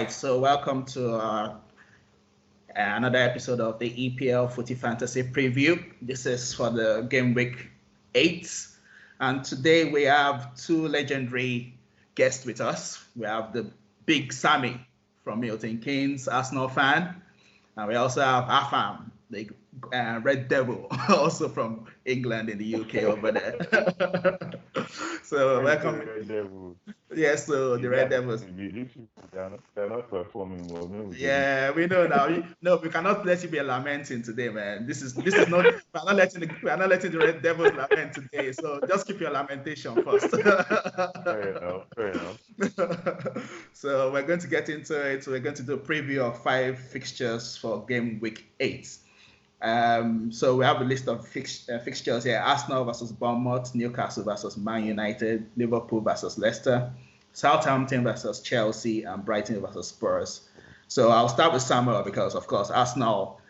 right, so welcome to another episode of the EPL Footy Fantasy Preview. This is for the Game Week 8. And today we have two legendary guests with us. We have the big Sammy from Milton Keynes, Arsenal fan. And we also have Afam, the Red Devil, also from England in the UK over there. So welcome. Red Devils. Yes, so the Red Devils. They're not performing well. Yeah, we know now. No, we cannot let you be lamenting today, man. This is not. We're not letting the Red Devils lament today. So just keep your lamentation first. Fair enough. So we're going to get into it. We're going to do a preview of 5 fixtures for Game Week 8. So we have a list of fixtures here: Arsenal versus Bournemouth, Newcastle versus Man United, Liverpool versus Leicester, Southampton versus Chelsea, and Brighton versus Spurs. So I'll start with Samuel because, of course, Arsenal,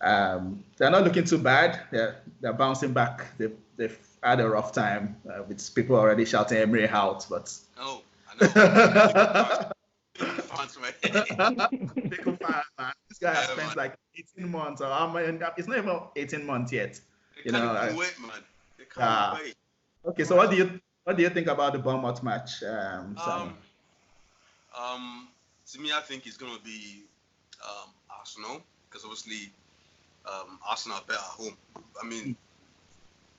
they're not looking too bad. They're bouncing back. They've had a rough time with people already shouting Emery out, but no, I know. Fans, Big fan, man. This guy has spent like 18 months, or how many? It's not even 18 months yet. They can't wait, man. They can't wait. Okay, so what do you think about the Bournemouth match? To me, I think it's gonna be Arsenal because obviously Arsenal are better at home. I mean,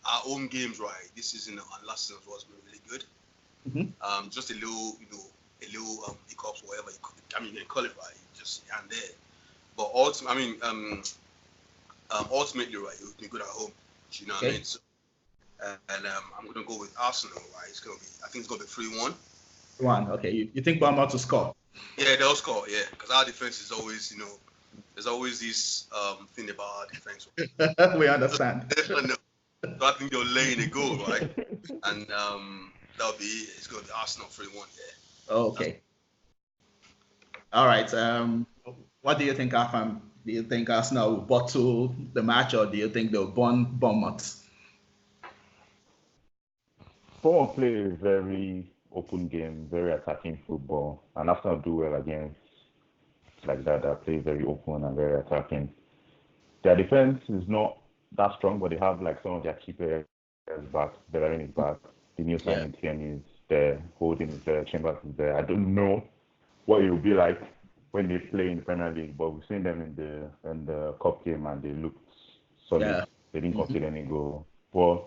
our home games, right? This season and last season was really good. Mm-hmm. Just a little hiccups, whatever you can call it, right? Just here and there. But ultimately, right, it would be good at home. You know what I mean? So, I'm gonna go with Arsenal, right? I think it's gonna be 3-1. 1. Okay, you think Bournemouth to score? Yeah, they'll score. Yeah, because our defense is always, there's always this thing about our defense. We understand. So I think they're laying a goal, right? And that'll be it. It's going to be Arsenal 3-1 there. Okay. All right. What do you think, Afam? Do you think Arsenal will bottle the match, or do you think they'll burn Bournemouth? Bournemouth play a very open game, very attacking football, and Arsenal do well against like that play very open and very attacking. Their defense is not that strong, but they have like some of their key players back. Bellerin is back. The new signing Tierney is there. Holding is there. Chambers is there. I don't know what it will be like when they play in the Premier League, but we've seen them in the cup game and they looked solid. Yeah. They didn't concede any goal. But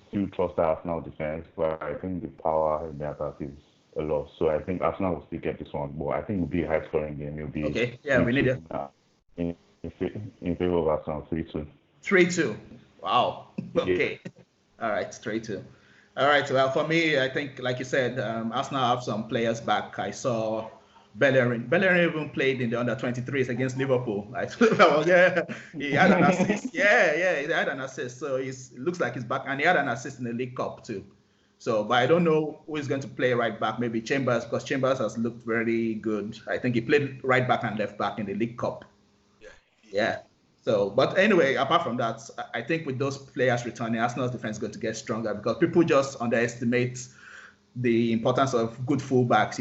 still trust the Arsenal defense, but I think the power in the attack is a lot. So I think Arsenal will still get this one, but I think it will be a high scoring game. It will be okay. Yeah, we need it. In favor of Arsenal, 3-2. 3-2. Wow. Okay. Yeah. All right, 3-2. All right. Well, for me, I think, like you said, Arsenal have some players back. I saw Bellerin. Bellerin even played in the under-23s against Liverpool. He had an assist. He had an assist. So it looks like he's back, and he had an assist in the League Cup too. So, but I don't know who is going to play right back. Maybe Chambers, because Chambers has looked very good. I think he played right back and left back in the League Cup. Yeah. So, but anyway, apart from that, I think with those players returning, Arsenal's defense is going to get stronger because people just underestimate the importance of good fullbacks.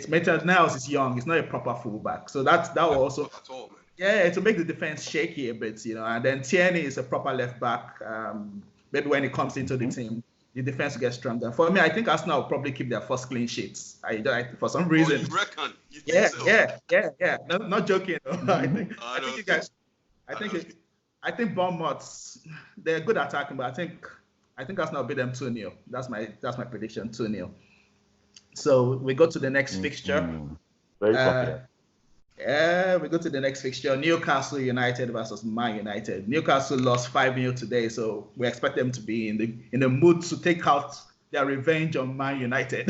Maitland-Niles is young; he's not a proper fullback, so that will also to make the defense shaky a bit. And then Tierney is a proper left back. Maybe when he comes into the team, the defense will get stronger. For me, I think Arsenal will probably keep their first clean sheets. I for some reason. You reckon? Yeah. No, not joking. I think Bournemouth, they're good attacking, but I think Arsenal will beat them 2-0. That's my prediction, 2-0. So we go to the next fixture. Very popular. We go to the next fixture. Newcastle United versus Man United. Newcastle lost 5-0 today, so we expect them to be in the mood to take out their revenge on Man United.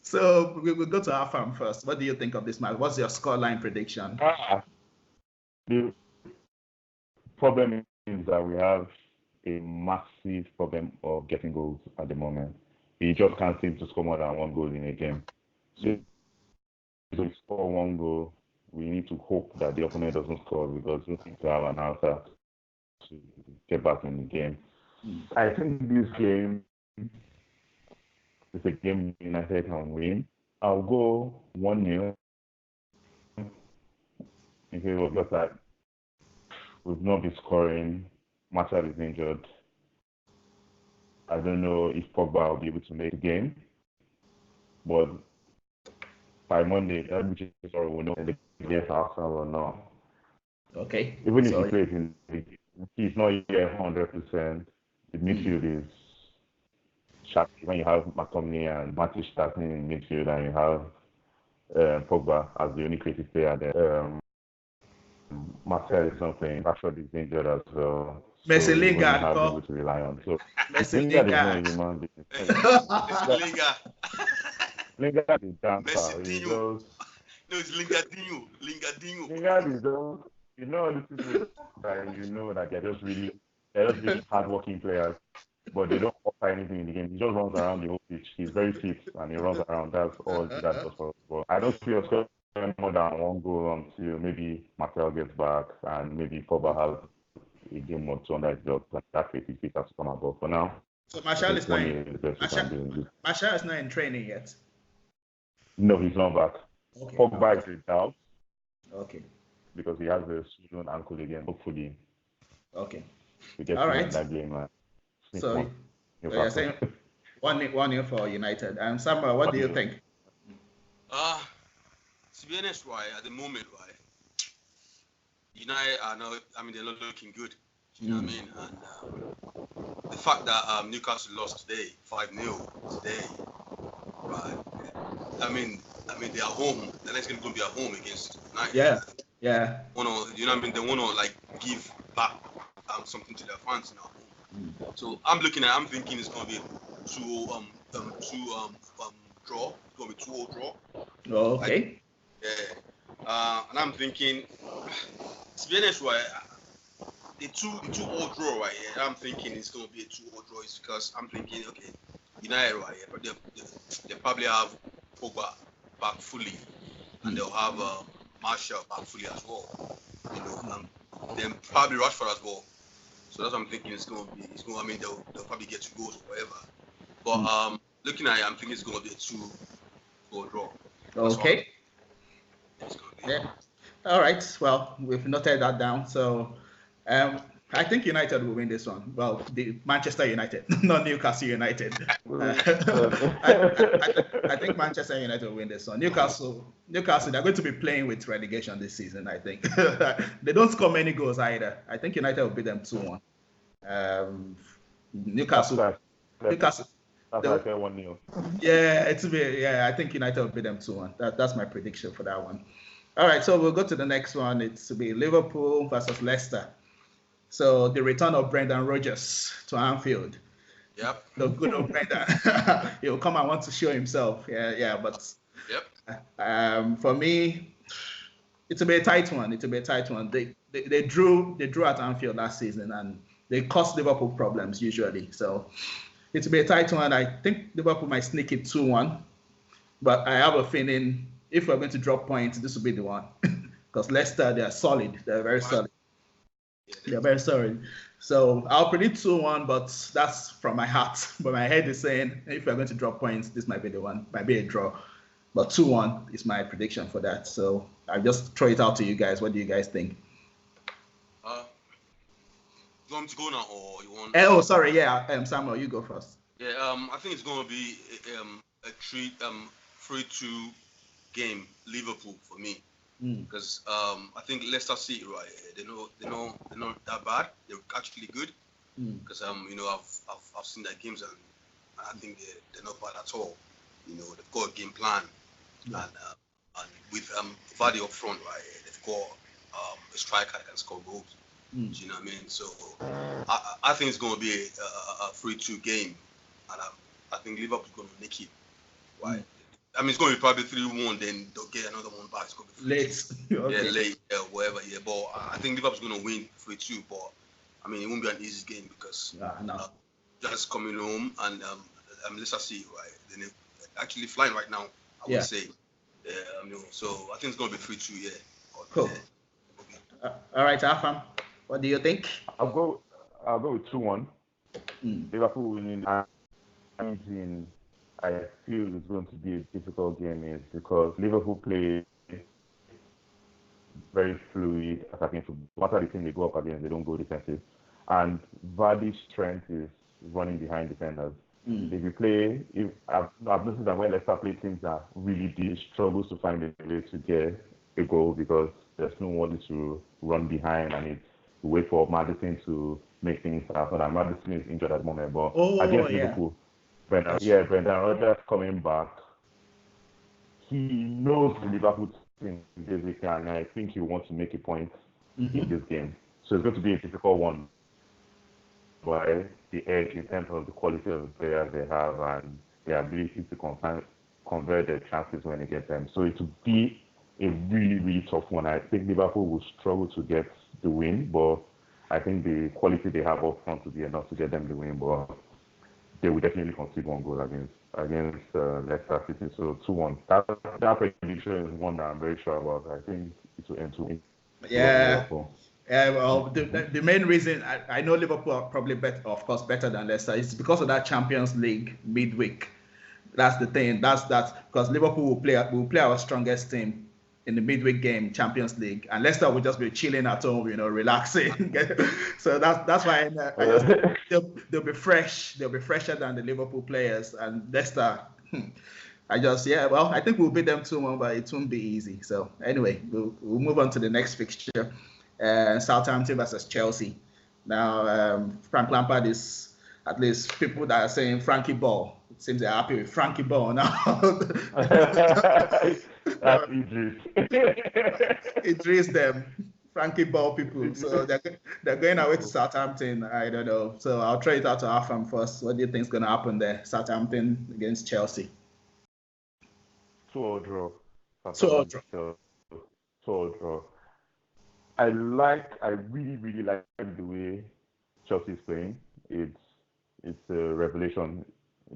So we'll go to Afam first. What do you think of this match? What's your scoreline prediction? The problem is that we have a massive problem of getting goals at the moment. We just can't seem to score more than 1 goal in a game. So if we score 1 goal, we need to hope that the opponent doesn't score because we need to have an answer to get back in the game. I think this game it's a game United can win. I'll go 1-0 in favor of that. We've not been scoring. Martial is injured. I don't know if Pogba will be able to make the game, but by Monday, every sorry will know against Arsenal or not. Okay. Even if he plays he's not yet 100%. The midfield is sharp. When you have McTominay and Matic starting in midfield, and you have Pogba as the only creative player there. Marcel is not playing. Rashford is injured as well. Messi so Lingard, have people to rely on. So Messi Lingard is not a Lingard. human being. Lingard. Lingard is dancer. Messi No, it's Lingardinho. Lingardinho. Lingard is just, you know, the people that you know that they're just really hardworking players, but they don't offer anything in the game. He just runs around the whole pitch. He's very fit and he runs around. That's all that does for us. But I don't see us scoring more than one goal until maybe Marcel gets back and maybe Pogba has a game or two under his belt. Like that creative fit has to come about. For now, So Martial is not in training yet. No, he's not back. Okay. Pogba is a doubt. Okay. Because he has a swollen ankle again. Hopefully. Okay. We get all right. That game. So you're saying 1-0 for United. And Samuel, what do you think? To be honest, right, at the moment, right, United are not. I mean, they're not looking good. You know what I mean? And the fact that Newcastle lost today, 5-0 today, right? I mean, they are home. The next game is going to be at home against United. Yeah. You know what I mean? They want to like give back something to their fans now. So I'm thinking it's going to be two draw. It's going to be 2-0 draw. Oh, okay. And I'm thinking, to be honest, right, the 2-0 draw, right? Yeah, I'm thinking it's going to be a 2-0 draw. Is because I'm thinking, okay, United, right? Yeah, they probably have Pogba back fully, and they'll have Martial back fully as well. You know, then probably Rashford as well. So that's what I'm thinking. I mean, they'll probably get 2 goals or whatever. But looking at it, I'm thinking it's going to be a 2-4 draw. Okay. Yeah. All right. Well, we've noted that down. So, I think United will win this one. Well, the Manchester United, not Newcastle United. I think Manchester United will win this one. Newcastle, they're going to be playing with relegation this season, I think. They don't score many goals either. I think United will beat them 2-1. Newcastle. That's like a 1-0. Yeah, I think United will beat them 2-1. That's my prediction for that one. All right, so we'll go to the next one. It's to be Liverpool versus Leicester. So the return of Brendan Rodgers to Anfield. Yep. The good old Brendan. He'll come and want to show himself. Yeah. But for me, it'll be a tight one. They drew at Anfield last season and they caused Liverpool problems usually. So it'll be a tight one. I think Liverpool might sneak it 2-1. But I have a feeling if we're going to drop points, this will be the one. Because Leicester, they're solid. They're very solid. They're very solid. So I'll predict 2-1, but that's from my heart. But my head is saying if we're going to drop points, this might be the one. Might be a draw. But 2-1 is my prediction for that. So I'll just throw it out to you guys. What do you guys think? You want me to go now, or you want? Sorry. Yeah. Samuel, you go first. Yeah. I think it's going to be a 3-2 game, Liverpool for me. Because I think Leicester City, right? They're not that bad. They're actually good. Because I've seen their games and I think they're not bad at all. You know, they've got a game plan, and with Vardy up front, right? They've got a striker that can score goals. Do you know what I mean? So I think it's going to be a 3-2 game, and I think Liverpool's going to nick it. Right? I mean, it's going to be probably 3-1, then they'll get another one back. It's going to be late. Okay. Yeah, late, whatever. Yeah, but I think Liverpool's going to win 3-2. But I mean, it won't be an easy game because just coming home and Leicester City, right? Then they're actually flying right now. I would say. So I think it's going to be 3-2. Yeah. Cool. All right, Afam, what do you think? I'll go with 2-1. Liverpool winning. I feel it's going to be a difficult game is because Liverpool play very fluid attacking football. No matter the team they go up against, they don't go defensive. And Vardy's strength is running behind defenders. If you play, if I've noticed that when Leicester play teams that really deep, struggles to find a way to get a goal because there's no one to run behind and it's wait for Madison to make things happen. And Madison is injured at the moment, but against Liverpool, Brendan Rodgers coming back, he knows the Liverpool team basically, and I think he wants to make a point in this game. So it's going to be a difficult one. By the edge in terms of the quality of the players they have and their ability to convert their chances when they get them. So it will be a really, really tough one. I think Liverpool will struggle to get the win, but I think the quality they have up front will be enough to get them the win. But they will definitely concede one goal against Leicester City. So 2-1. That prediction is one that I'm very sure about. I think it will end 2-1. Yeah. Well, the main reason I know Liverpool are probably better, of course, better than Leicester, is because of that Champions League midweek. That's the thing. That's because Liverpool will play our strongest team in the midweek game, Champions League, and Leicester will just be chilling at home, relaxing. So that's why they'll be fresh. They'll be fresher than the Liverpool players, and Leicester. I think we'll beat them 2-1, but it won't be easy. So anyway, we'll move on to the next fixture. Southampton versus Chelsea. Now, Frank Lampard is, at least people that are saying Frankie Ball. It seems they're happy with Frankie Ball now. That's Idris. Idris them, Frankie Ball people. So they're going away to Southampton. I don't know. So I'll throw it out to Afam first. What do you think is going to happen there? Southampton against Chelsea. 2-0 draw. 2-0 draw. I really, really like the way Chelsea is playing. It's a revelation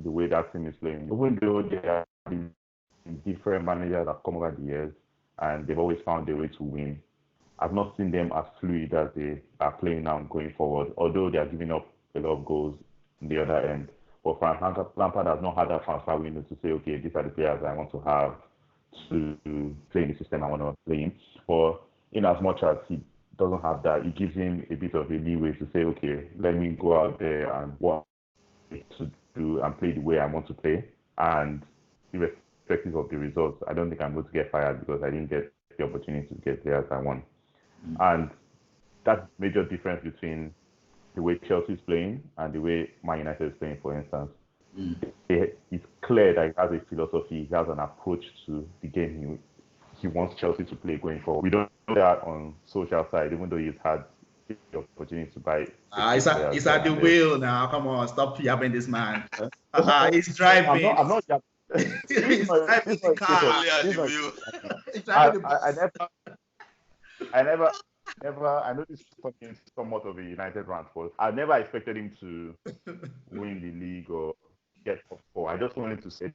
the way that team is playing. Even though they have been different managers that come over the years and they've always found a way to win, I've not seen them as fluid as they are playing now going forward. Although they are giving up a lot of goals on the other end, but Frank Lampard has not had that transfer window to say, okay, these are the players I want to have to play in the system I want to play in. But in as much as he doesn't have that, it gives him a bit of a leeway to say, okay, let me go out there and what to do and play the way I want to play. And irrespective of the results, I don't think I'm going to get fired because I didn't get the opportunity to get players I want. And that's the major difference between the way Chelsea is playing and the way Man United is playing, for instance. It's clear that he has a philosophy, he has an approach to the game he wants Chelsea to play going forward. We don't know that on social side, even though he's had the opportunity to buy. He's at the wheel now. Come on, stop yapping this man. He's driving. I'm not He's driving the car. I know this is somewhat of a United rant, but I never expected him to win the league or get top four. I just wanted to say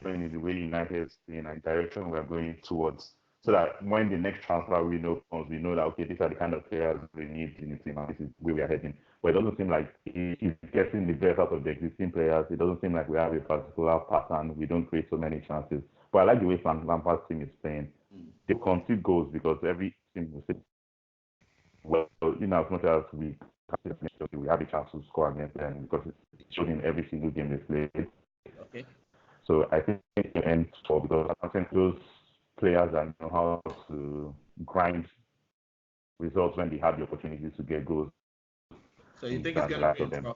in the way United is in a direction we're going towards, so that when the next transfer window comes, we know that okay, these are the kind of players we need in the team, and this is where we are heading. But it doesn't seem like he's getting the best out of the existing players. It doesn't seem like we have a particular pattern. We don't create so many chances. But I like the way Frank Lampard's team is playing. They concede goals because every team will say, well, as much as we have a chance to score against them because it's shown in every single game they play. Okay. So I think it ends for because I think those players that know how to grind results when they have the opportunity to get goals. So you think it's going to be a draw?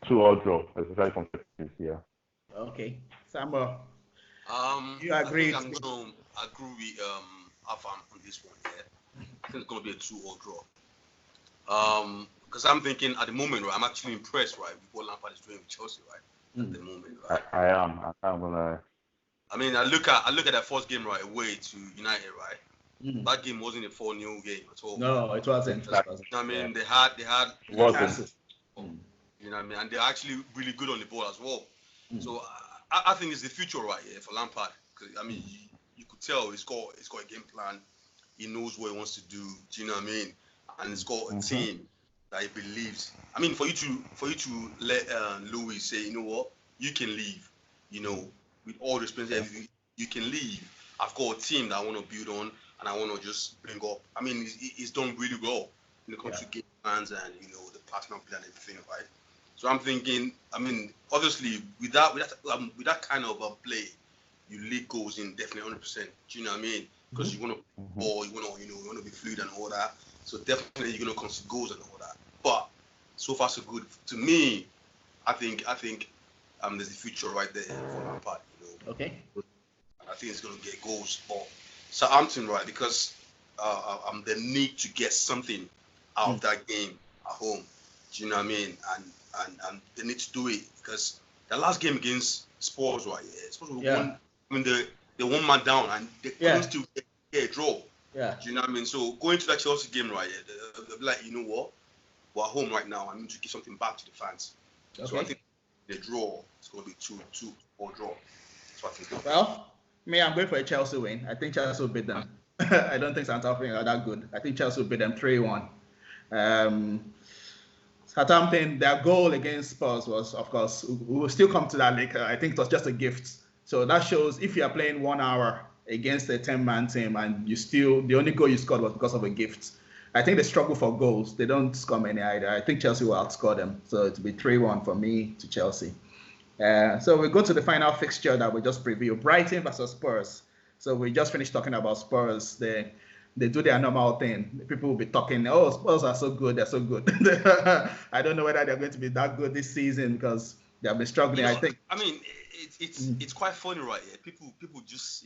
2-2 draw, especially from this year. Okay, Samuel. You I agree? think I'm going to agree with Afam on this one. Yeah, I think it's going to be a 2-2 draw. Because I'm thinking at the moment, right, I'm actually impressed, right, with what Lampard is doing with Chelsea, right, at the moment, right. I am. I'm gonna. I mean, I look at that first game right away to United, right. That game wasn't a 4-0 game at all. No, it wasn't. I mean, they had. It wasn't. You know what I mean, and they're actually really good on the ball as well. So I think it's the future right here for Lampard. Cause, I mean, you could tell he's got a game plan. He knows what he wants to do. Do you know what I mean? And he's got a team that he believes. I mean, for you to let Louis say, you know what, you can leave. You know, with all the experience, everything, you can leave. I've got a team that I want to build on, and I want to just bring up. I mean, he's done really well when it comes to game plans and the partner play and everything, right? So I'm thinking, I mean, obviously with that kind of play, you lead goals in definitely 100%. Do you know what I mean? Because you want to ball, you want to be fluid and all that. So definitely you're gonna concede goals and all that. But so far so good. To me, I think there's the future right there for Lampard. Okay. I think it's gonna get goals. But Southampton, right? Because they need to get something out of that game at home. Do you know what I mean? And they need to do it because the last game against Spurs, right? Yeah, Spurs won. I mean, they 1 man down and they couldn't still get a draw. Yeah. Do you know what I mean? So going to that Chelsea game, right? Yeah, they'll be like, you know what? We're at home right now. I need to give something back to the fans. Okay. So I think the draw is going to be 2-2 or draw. So I think. Well, me, I'm going for a Chelsea win. I think Chelsea will beat them. I don't think Southampton are that good. I think Chelsea will beat them 3-1. Southampton, their goal against Spurs was, of course, we will still come to that later. I think it was just a gift. So that shows if you are playing 1 hour against a 10-man team and the only goal you scored was because of a gift. I think they struggle for goals. They don't score many either. I think Chelsea will outscore them. So it'll be 3-1 for me to Chelsea. So we go to the final fixture that we just previewed, Brighton versus Spurs. So we just finished talking about Spurs. They do their normal thing. People will be talking, oh, Spurs are so good, they're so good. I don't know whether they're going to be that good this season because they have been struggling, I think. I mean, it's quite funny, right? Yeah, people just,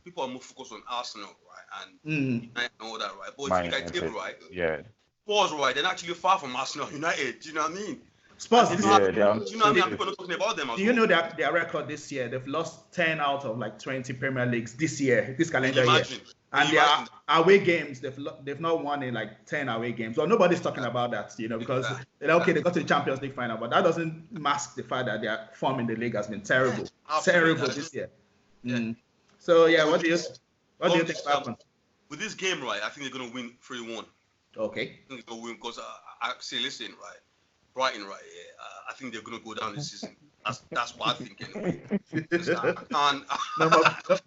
people are more focused on Arsenal, right, and United and all that, right? But if you look at table, right? Yeah. Spurs, right? They're actually far from Arsenal, United. Do you know what I mean? Spurs, do you know what I mean? People are not talking about them. Do you know their record this year? They've lost 10 out of like 20 Premier Leagues this calendar year. And their away games, they've not won in like 10 away games. Well, nobody's talking about that, because they got to the Champions League final, but that doesn't mask the fact that their form in the league has been terrible, terrible this year. Yeah. So yeah, what do you think happened? With this game, right? I think they're gonna win 3-1. Okay. I think they're gonna win because I say, listen, right? Brighton, right? Yeah, I think they're gonna go down this season. That's what I think anyway.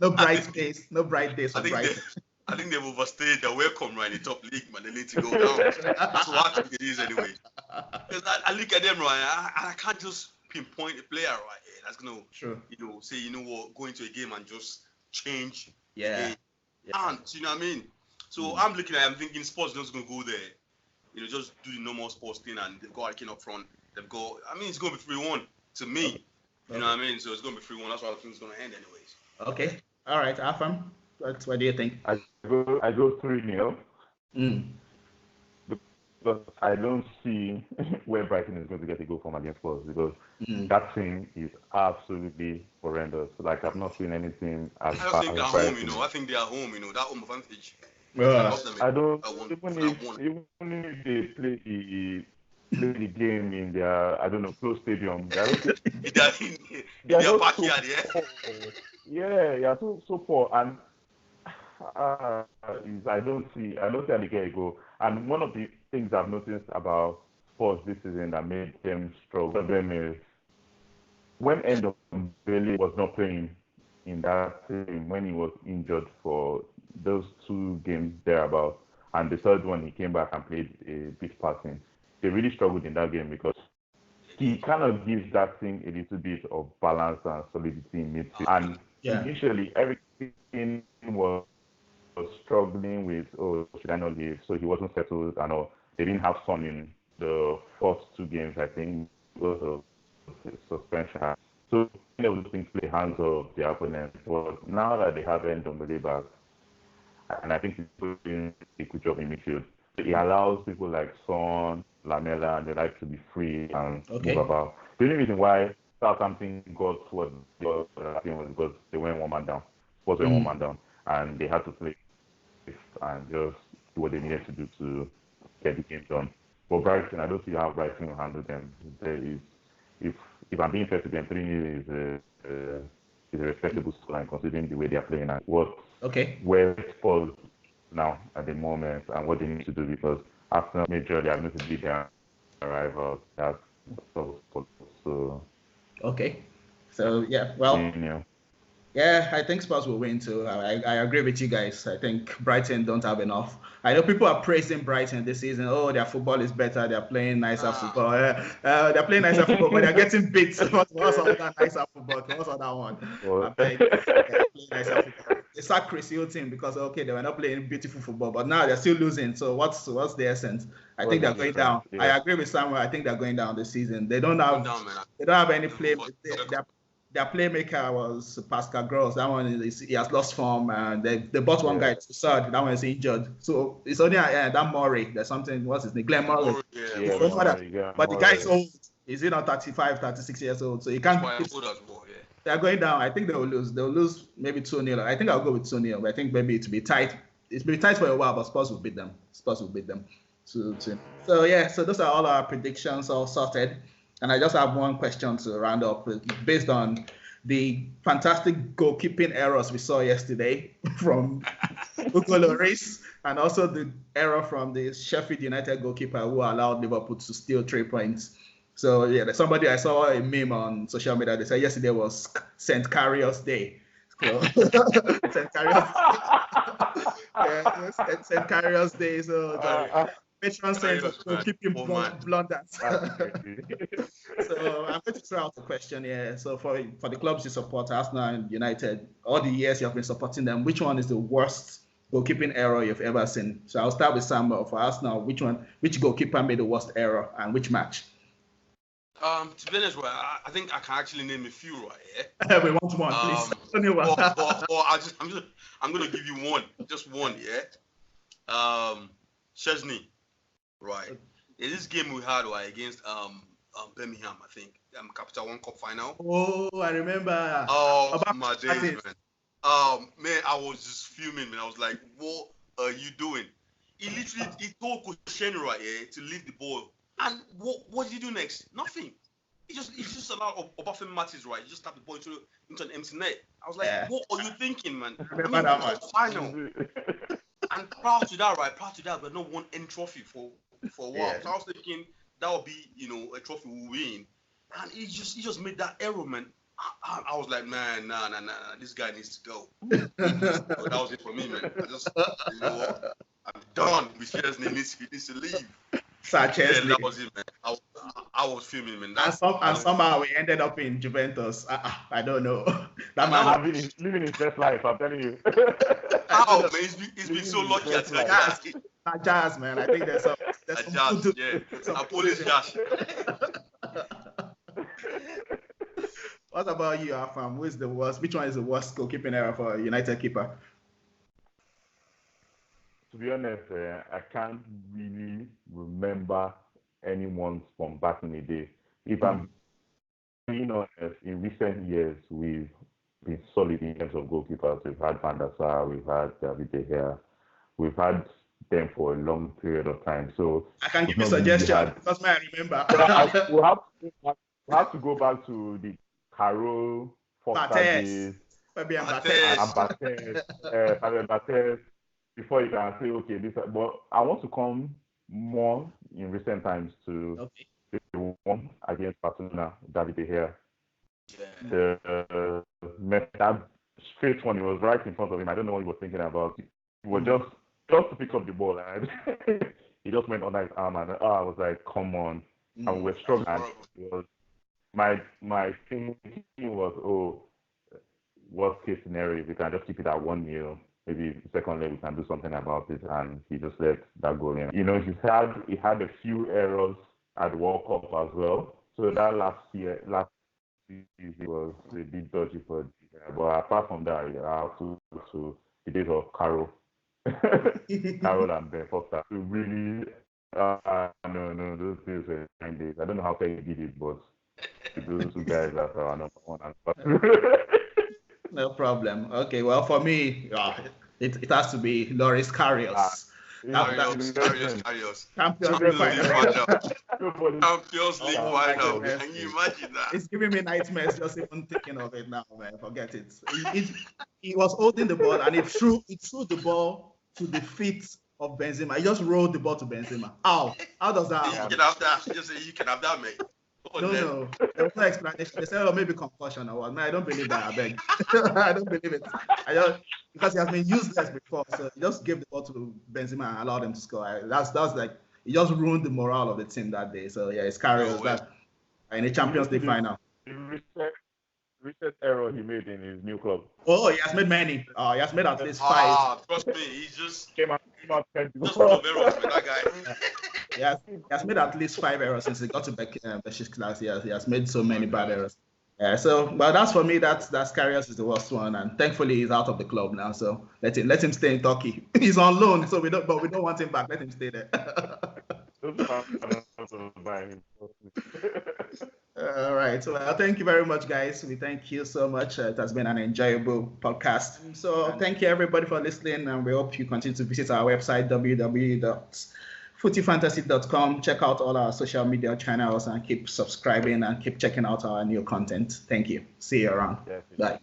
No bright days. No bright days for Brighton. I think they've overstayed their welcome right in the top league, man. They need to go down. That's what I think it is anyway. Because I look at them, right? I can't just pinpoint a player, right? Yeah, that's gonna, say, what, go into a game and just change. Yeah. And you know what I mean? So I'm thinking Spurs just gonna go there, just do the normal sports thing, and they've got King up front. It's gonna be 3-1 to me. You know what I mean? So it's gonna be 3-1. That's why I think it's gonna end anyways. Okay. All right, Afam. What do you think? I go 3-0. Because I don't see where Brighton is going to get a goal from against Spurs, because that team is absolutely horrendous. Like, I've not seen anything as bad. I think they're home, I think they are home, that home advantage. I don't, even if they play the game in their, I don't know, close stadium. They are their backyard, so poor. And I don't see how they get a goal. And one of the things I've noticed about Spurs this season that made them struggle is when Ndombele was not playing in that team, when he was injured for those 2 games thereabout, and the third one he came back and played a bit passing, they really struggled in that game because he kind of gives that thing a little bit of balance and solidity in midfield. And initially everything was struggling with, should I not leave? So he wasn't settled and all. They didn't have Son in the first 2 games, I think, because of suspension. So they would think play hands of the opponent. But now that they have Ndombele back, and I think he's doing a good job in midfield, he allows people like Son, Lamela, and they like to be free and move about. The only reason why Southampton got what they got was because they went 1 man down. Spurs went 1 man down, and they had to play and just do what they needed to do to get the game done. But Brighton, I don't see how Brighton will handle them. If I'm being fair to them, 3-0 is a respectable scoreline considering the way they are playing and where Spurs now at the moment and what they need to do, because Arsenal majorly have notably they are rival. That's so. Okay. So yeah, well, Yeah. yeah, I think Spurs will win too. I agree with you guys. I think Brighton don't have enough. I know people are praising Brighton this season. Oh, their football is better. They're playing nicer football. They're playing nicer football, but they're getting beat. What's all that nicer football? What's all that one? I Well, beg. They're playing nicer football. They sacked Chris Hilton because okay, they were not playing beautiful football, but now they're still losing. So what's the essence? I think they're going down. Yeah. I agree with Samuel. I think they're going down this season. They don't have any play. Their playmaker was Pascal Gross. That one he has lost form. They bought one guy to Sud. That one is injured. So it's only that Murray. There's something. What's his name? Glenn Murray. But the guy is old. He's not 35, 36 years old. So he can't. They're going down. I think they will lose. They'll lose maybe 2-0. I think I'll go with 2-0. But I think maybe it'll be tight. It's been tight for a while, but Spurs will beat them. So yeah. So those are all our predictions all sorted. And I just have one question to round up based on the fantastic goalkeeping errors we saw yesterday from Hugo Lloris and also the error from the Sheffield United goalkeeper who allowed Liverpool to steal 3 points. So yeah, I saw a meme on social media. They said yesterday was St. Carrios Day. So, St. Carrios. Yeah, St. Carrios Day. So. Patron saints will keep him blunders. So I'm going to throw out a question here. So for the clubs you support, Arsenal and United, all the years you have been supporting them, which one is the worst goalkeeping error you've ever seen? So I'll start with Samuel. For Arsenal, which goalkeeper made the worst error and which match? To be honest, I think I can actually name a few, right? Yeah. We want one, please. I'm gonna give you one, just one, yeah. Chesney. Right. In this game we had against Birmingham, I think, Capital One Cup final. Oh, I remember. Oh my days, man. Man, I was just fuming, man. I was like, "What are you doing?" He told Koscielny to leave the ball, and what did he do next? Nothing. He just allowed Obafemi Martins, right? He just tapped the ball into an empty net. I was like, "What are you thinking, man?" Final. And prior to that, we not won any trophy for a while. Yeah. So I was thinking that would be, a trophy we win. And he just made that error, man. I was like, man, nah, this guy needs to go. That was it for me, man. I just, what? I'm done with Chesney. He needs to leave. Sanchez. Yeah, that was it, man. I was filming, man. And somehow we ended up in Juventus. I don't know. That man living his best life, I'm telling you. How, man? He's been so lucky at Jazz, man. I think there's some Jazz, yeah. A Polish Jazz. What about you, Afam? Who is the worst? Which one is the worst goalkeeping error for a United keeper? To be honest, I can't really remember anyone from back in the day. If I'm being honest, in recent years, we've been solid in terms of goalkeepers. We've had Van der Sar, we've had David De Gea, we've had them for a long period of time. So I can give you a suggestion because I remember. we have to go back to the Carroll, Foster days, Fabian Barthez, before you can say, okay, this. But I want to come more in recent times to the one against Barcelona, David De Gea. The that straight one, he was right in front of him. I don't know what he was thinking about. He was just to pick up the ball, and he just went under his arm, and I was like, come on. And we were struggling. It was, my thinking was, worst case scenario, we can just keep it at 1-0. Maybe the second leg we can do something about it, and he just let that go in. He had a few errors at the World Cup as well. So that last season was a bit dodgy for him. But apart from that, to the days of Carroll and Ben Foster. So really, no, those days were 9 days. I don't know how he did it, but those two guys are our number one. No problem. Okay, well, for me, it has to be Loris Karius. Karius. Champions League final. Can you imagine that? It's giving me nightmares just even thinking of it now, man. Forget it. He was holding the ball and he threw the ball to the feet of Benzema. He just rolled the ball to Benzema. How does that happen? You can have that. Just say you can have that, mate. No. There was no explanation. They said, maybe concussion or what. Man, I don't believe that. I beg. I don't believe it. Because he has been useless before. So he just gave the ball to Benzema and allowed him to score. That's like, he just ruined the morale of the team that day. So yeah, it's Karius that in the Champions League final. The recent error he made in his new club. Oh, he has made many. He has made at least 5. Trust me, he just came out just full of errors with that guy. He has made at least 5 errors since he got to Besiktas. He has made so many bad errors. But that's for me. That's Karius is the worst one, and thankfully he's out of the club now. So let him stay in Turkey. He's on loan, so we don't want him back. Let him stay there. All right. Well, thank you very much, guys. We thank you so much. It has been an enjoyable podcast. So thank you everybody for listening, and we hope you continue to visit our website www.footyfantasy.com. Check out all our social media channels and keep subscribing and keep checking out our new content. Thank you. See you around. Bye.